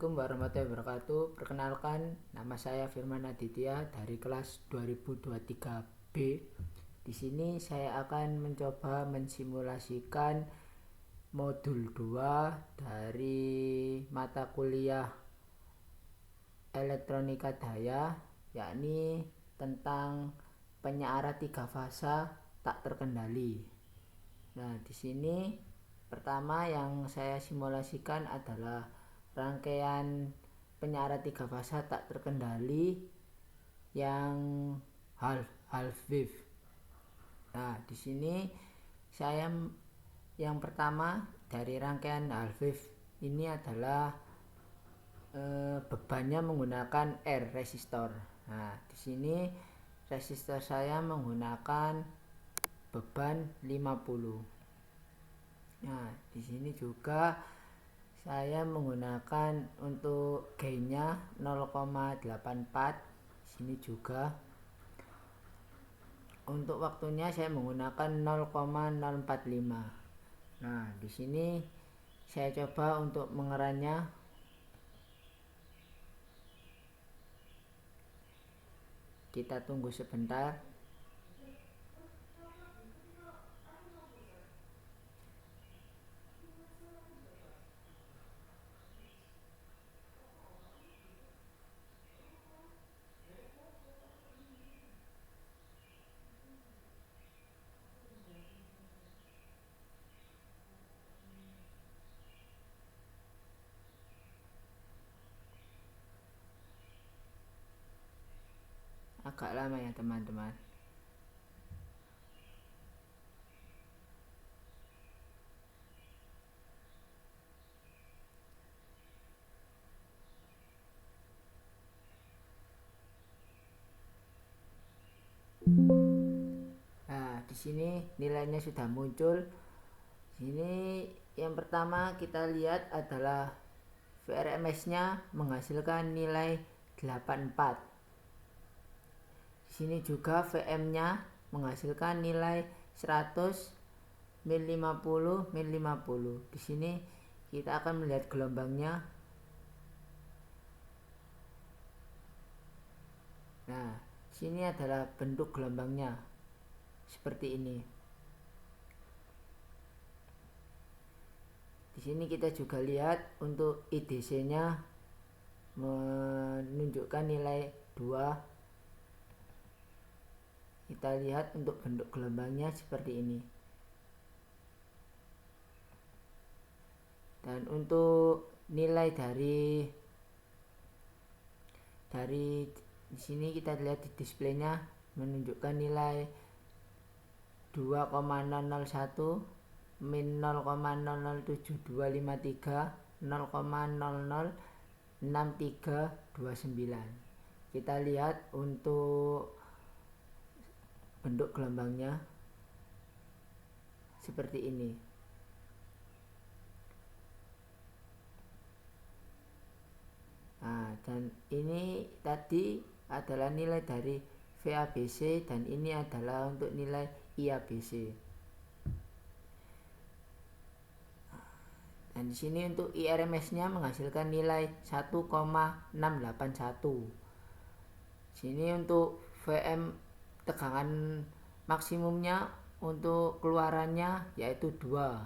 Assalamualaikum warahmatullahi wabarakatuh. Perkenalkan, nama saya Firman Aditya dari kelas 2023B. Di sini saya akan mencoba mensimulasikan modul 2 dari mata kuliah Elektronika Daya, yakni tentang penyiaran 3 fasa tak terkendali. Nah, di sini pertama yang saya simulasikan adalah rangkaian penyiaran 3 fasa tak terkendali yang half wave. Nah, di sini saya yang pertama dari rangkaian half wave ini adalah bebannya menggunakan R resistor. Nah, di sini resistor saya menggunakan beban 50. Nah, di sini juga saya menggunakan untuk gainnya 0,84. Sini juga untuk waktunya saya menggunakan 0,045. Nah, di sini saya coba untuk mengeranya. Kita tunggu sebentar. Agak lama ya teman-teman. Nah, di sini nilainya sudah muncul. Sini yang pertama kita lihat adalah VRMS-nya menghasilkan nilai 84. Di sini juga VM-nya menghasilkan nilai 100 mil 50 mil 50. Di sini kita akan melihat gelombangnya. Nah, sini adalah bentuk gelombangnya seperti ini. Di sini kita juga lihat untuk IDC-nya menunjukkan nilai 2. Kita lihat untuk bentuk gelombangnya seperti ini. Dan untuk nilai dari di sini kita lihat di displaynya menunjukkan nilai 2,001 min 0,007253 0,006329. Kita lihat untuk bentuk gelombangnya seperti ini. Nah, dan ini tadi adalah nilai dari VABC dan ini adalah untuk nilai IABC. Dan di sini untuk IRMS-nya menghasilkan nilai 1,681. Sini untuk VM tegangan maksimumnya untuk keluarannya yaitu 2.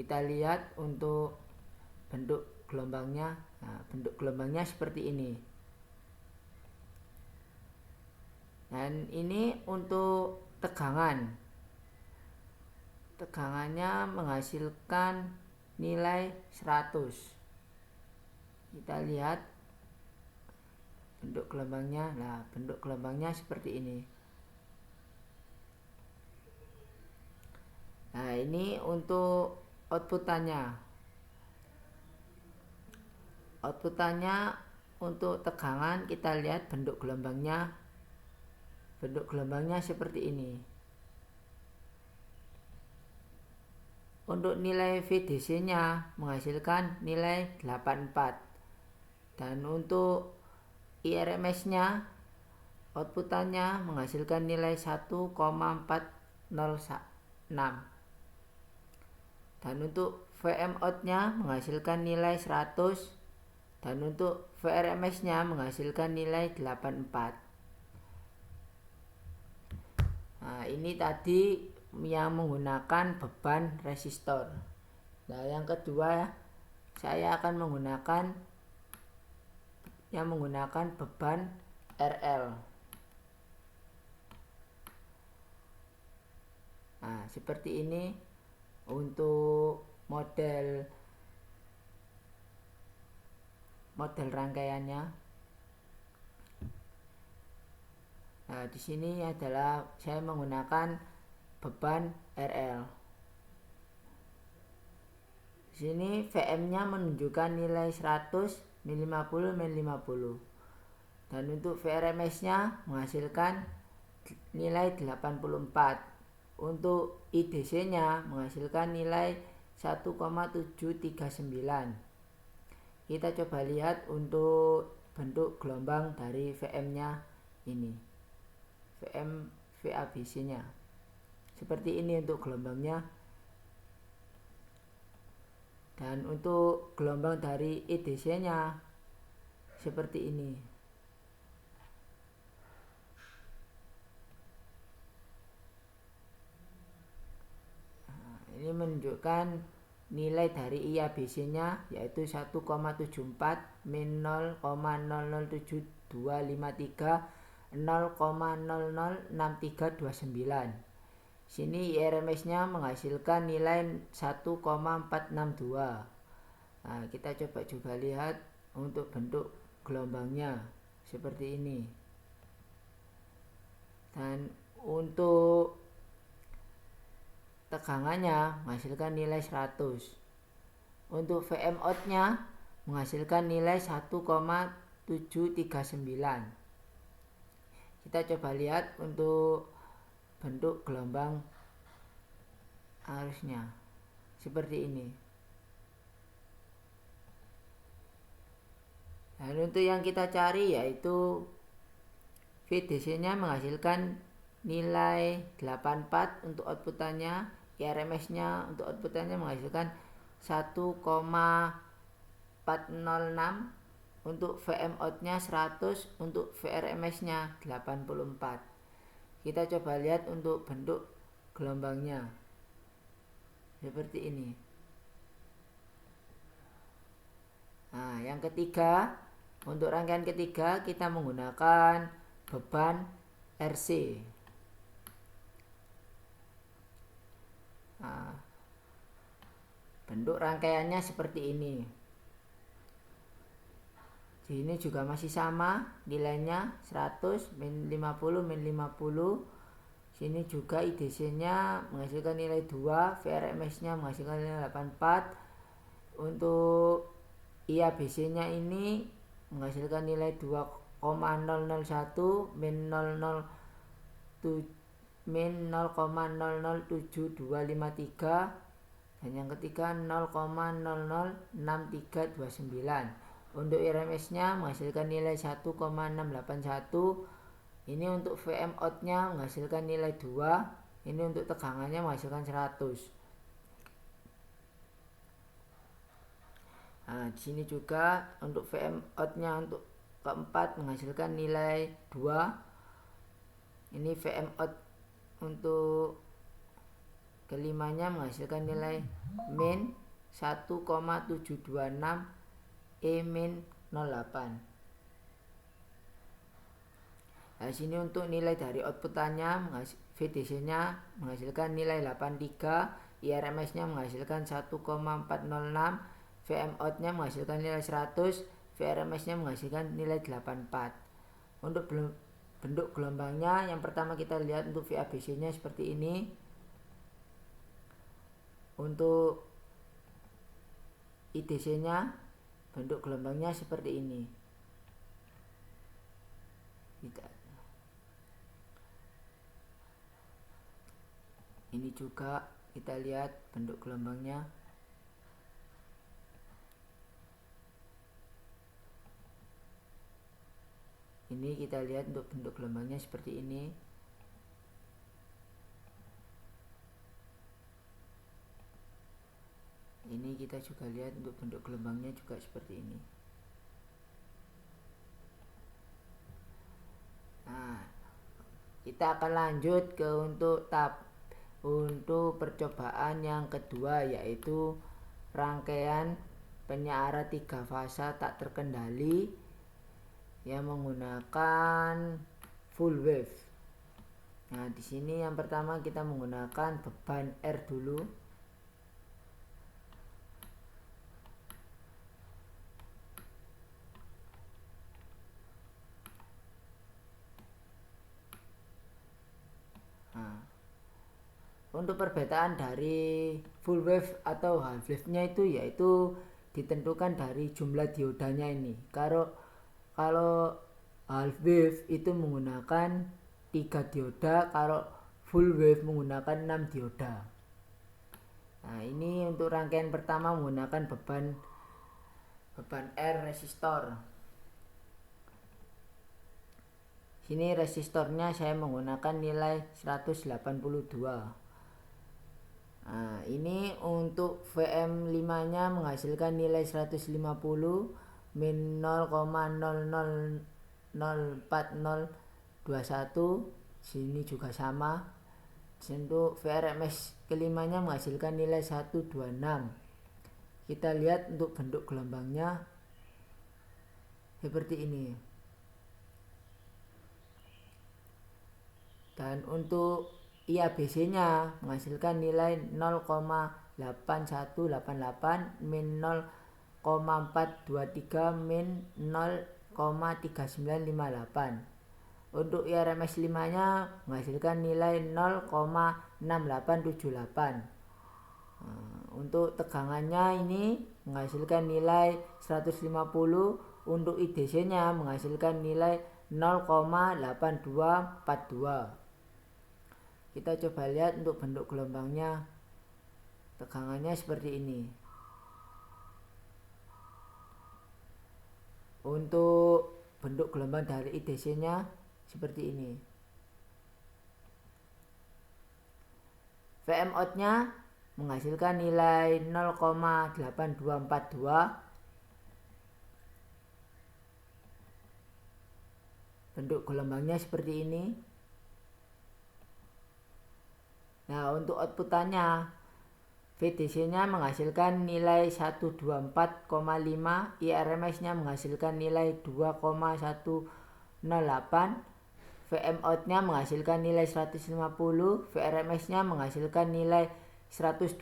Kita lihat untuk bentuk gelombangnya. Nah, bentuk gelombangnya seperti ini. Dan ini untuk tegangan. Tegangannya menghasilkan nilai 100. Kita lihat bentuk gelombangnya. Nah, bentuk gelombangnya seperti ini. Nah, ini untuk outputannya. Outputannya untuk tegangan kita lihat bentuk gelombangnya. Bentuk gelombangnya seperti ini. Untuk nilai VDC-nya menghasilkan nilai 84. Dan untuk IRMS-nya outputannya menghasilkan nilai 1,406. Dan untuk VM out-nya menghasilkan nilai 100 Dan untuk VRMS nya menghasilkan nilai 84. Nah, ini tadi yang menggunakan beban resistor. Nah, yang kedua saya akan menggunakan beban RL. Nah, seperti ini untuk model rangkaiannya. Nah, di sini adalah saya menggunakan beban RL. Di sini VM-nya menunjukkan nilai 100 min50 min50. Dan untuk VRMS-nya menghasilkan nilai 84. Untuk IDC-nya menghasilkan nilai 1,739. Kita coba lihat untuk bentuk gelombang dari VM-nya ini. VM VABC-nya. Seperti ini untuk gelombangnya. Dan untuk gelombang dari IDC-nya seperti ini. Nah, ini menunjukkan nilai dari IABC-nya yaitu 1,74 min 0,007253 0,006329. Sini IRMS-nya menghasilkan nilai 1,462. Nah, kita coba juga lihat untuk bentuk gelombangnya seperti ini. Dan untuk tegangannya menghasilkan nilai 100. Untuk VM out-nya menghasilkan nilai 1,739. Kita coba lihat untuk bentuk gelombang arusnya seperti ini. Dan untuk yang kita cari yaitu VDC-nya menghasilkan nilai 84 untuk outputannya, IRMS-nya untuk outputannya menghasilkan 1,406. Untuk VM out-nya 100, untuk VRMS-nya 84. Kita coba lihat untuk bentuk gelombangnya. Seperti ini. Nah, yang ketiga, untuk rangkaian ketiga kita menggunakan beban RC. Nah, bentuk rangkaiannya seperti ini. Di ini juga masih sama nilainya 100 min 50 min 50. Sini juga IDC-nya menghasilkan nilai 2, VRMS-nya menghasilkan nilai 84. Untuk IABC-nya ini menghasilkan nilai 2,001 min 0,07253. Dan yang ketiga 0,006329. Untuk IRMS-nya menghasilkan nilai 1,681. Ini untuk VM out-nya menghasilkan nilai 2. Ini untuk tegangannya menghasilkan 100. Nah, di sini juga untuk VM out-nya untuk keempat menghasilkan nilai 2. Ini VM out untuk kelimanya menghasilkan nilai min 1,726 E-08. Nah, sini untuk nilai dari outputannya VDC-nya menghasilkan nilai 83, IRMS-nya menghasilkan 1,406, VM out-nya menghasilkan nilai 100, VRMS-nya menghasilkan nilai 84. Untuk bentuk gelombangnya yang pertama kita lihat untuk VABC-nya seperti ini. Untuk IDC-nya bentuk gelombangnya seperti ini. Ini juga kita lihat bentuk gelombangnya. Ini kita lihat untuk bentuk gelombangnya seperti ini. Ini kita juga lihat untuk bentuk gelombangnya juga seperti ini. Kita akan lanjut ke untuk percobaan yang kedua, yaitu rangkaian penyiaran 3 fase tak terkendali yang menggunakan full wave. Nah, di sini yang pertama kita menggunakan beban R dulu. Nah, untuk perbedaan dari full wave atau half wave-nya yaitu ditentukan dari jumlah diodanya ini. Kalau half wave itu menggunakan 3 dioda, kalau full wave menggunakan 6 dioda. Nah, ini untuk rangkaian pertama menggunakan beban R resistor. Sini resistornya saya menggunakan nilai 182. Nah, ini untuk VM5 nya menghasilkan nilai 150 min 0,004021. Sini juga sama. Untuk VRMS kelimanya menghasilkan nilai 126. Kita lihat untuk bentuk gelombangnya seperti ini. Dan untuk IABC-nya menghasilkan nilai 0,8188 min 0,423 min 0,3958. Untuk IRMS 5-nya menghasilkan nilai 0,6878. Untuk tegangannya ini menghasilkan nilai 150. Untuk IDC-nya menghasilkan nilai 0,8242. Kita coba lihat untuk bentuk gelombangnya. Tegangannya seperti ini. Untuk bentuk gelombang dari IDC-nya seperti ini. VM out-nya menghasilkan nilai 0,8242. Bentuk gelombangnya seperti ini. Nah, untuk outputannya VDC-nya menghasilkan nilai 124,5, IRMS-nya menghasilkan nilai 2,108, VM out-nya menghasilkan nilai 150, VRMS-nya menghasilkan nilai 126.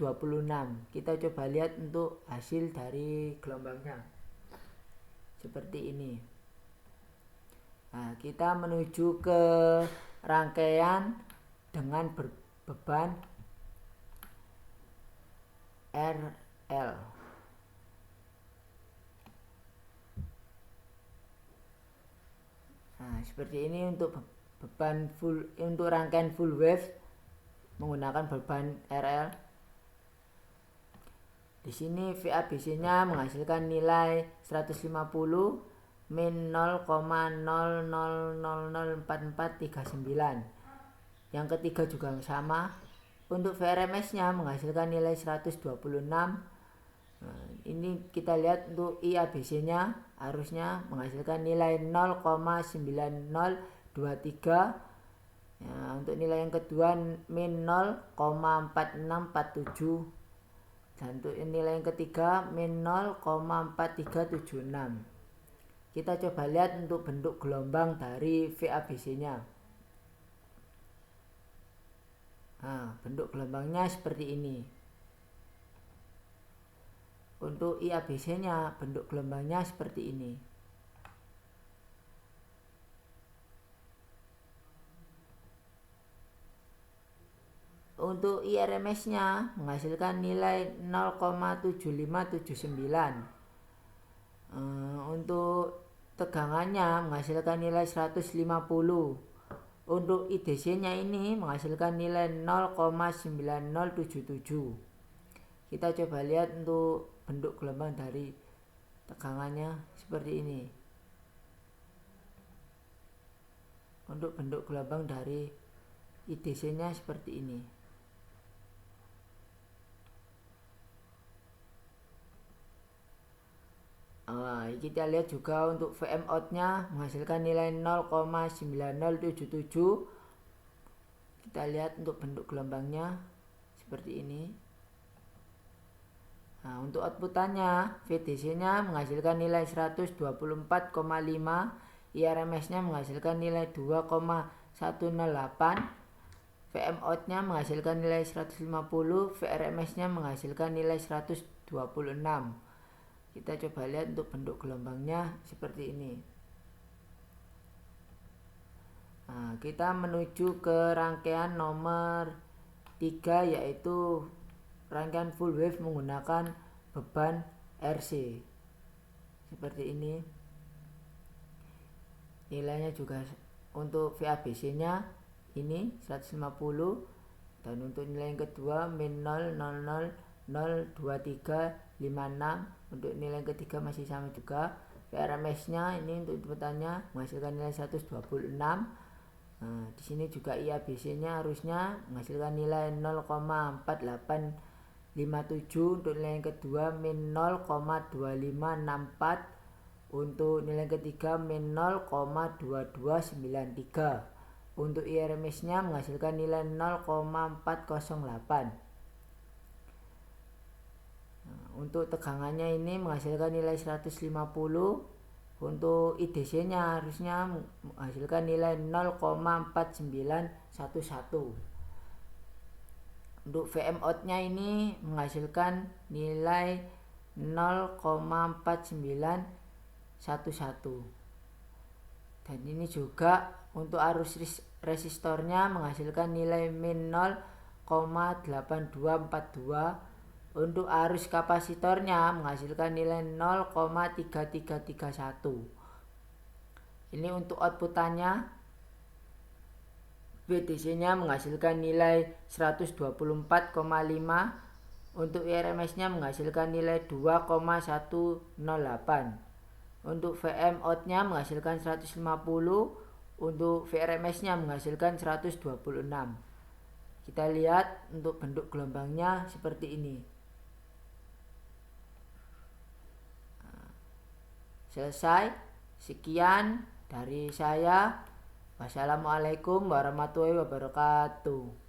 Kita coba lihat untuk hasil dari gelombangnya. Seperti ini. Nah, kita menuju ke rangkaian dengan beban RL. Nah, seperti ini untuk beban full, untuk rangkaian full wave menggunakan beban RL. Di sini VABC-nya menghasilkan nilai 150 min 0,00004439. Yang ketiga juga sama. Untuk VRMS-nya menghasilkan nilai 126. Nah, ini kita lihat untuk IABC-nya harusnya menghasilkan nilai 0,9023. Ya, untuk nilai yang kedua min 0,4647. Dan untuk nilai yang ketiga min 0,4376. Kita coba lihat untuk bentuk gelombang dari VABC-nya. Nah, bentuk gelombangnya seperti ini. Untuk IABC-nya bentuk gelombangnya seperti ini. Untuk IRMS-nya menghasilkan nilai 0,7579. Untuk tegangannya menghasilkan nilai 150. Untuk IDC-nya ini menghasilkan nilai 0,9077. Kita coba lihat untuk bentuk gelombang dari tegangannya seperti ini. Untuk bentuk gelombang dari IDC-nya seperti ini. Kita lihat juga untuk VM out-nya menghasilkan nilai 0,9077. Kita lihat untuk bentuk gelombangnya seperti ini. Nah, untuk outputannya, VDC-nya menghasilkan nilai 124,5, IRMS-nya menghasilkan nilai 2,108, VM out-nya menghasilkan nilai 150, VRMS-nya menghasilkan nilai 126. Kita coba lihat untuk bentuk gelombangnya seperti ini. Nah, kita menuju ke rangkaian nomor 3, yaitu rangkaian full wave menggunakan beban RC. Seperti ini. Nilainya juga untuk VABC-nya ini 150, dan untuk nilai yang kedua min 0,0002356. Untuk nilai yang ketiga masih sama juga. VRMS-nya ini untuk inputannya menghasilkan nilai 126. Nah, di sini juga IABC-nya harusnya menghasilkan nilai 0,4857. Untuk nilai yang kedua min 0,2564. Untuk nilai yang ketiga min 0,2293. Untuk IRMS-nya menghasilkan nilai 0,408. Nah, untuk tegangannya ini menghasilkan nilai 150. Untuk IDC-nya harusnya menghasilkan nilai 0,4911. Untuk VM out-nya ini menghasilkan nilai 0,4911. Dan ini juga untuk arus resistornya menghasilkan nilai min 0,8242. Untuk arus kapasitornya menghasilkan nilai 0,3331. Ini untuk outputannya. VDC-nya menghasilkan nilai 124,5. Untuk IRMS-nya menghasilkan nilai 2,108. Untuk VM out-nya menghasilkan 150. Untuk VRMS-nya menghasilkan 126. Kita lihat untuk bentuk gelombangnya seperti ini. Selesai. Sekian dari saya. Wassalamualaikum warahmatullahi wabarakatuh.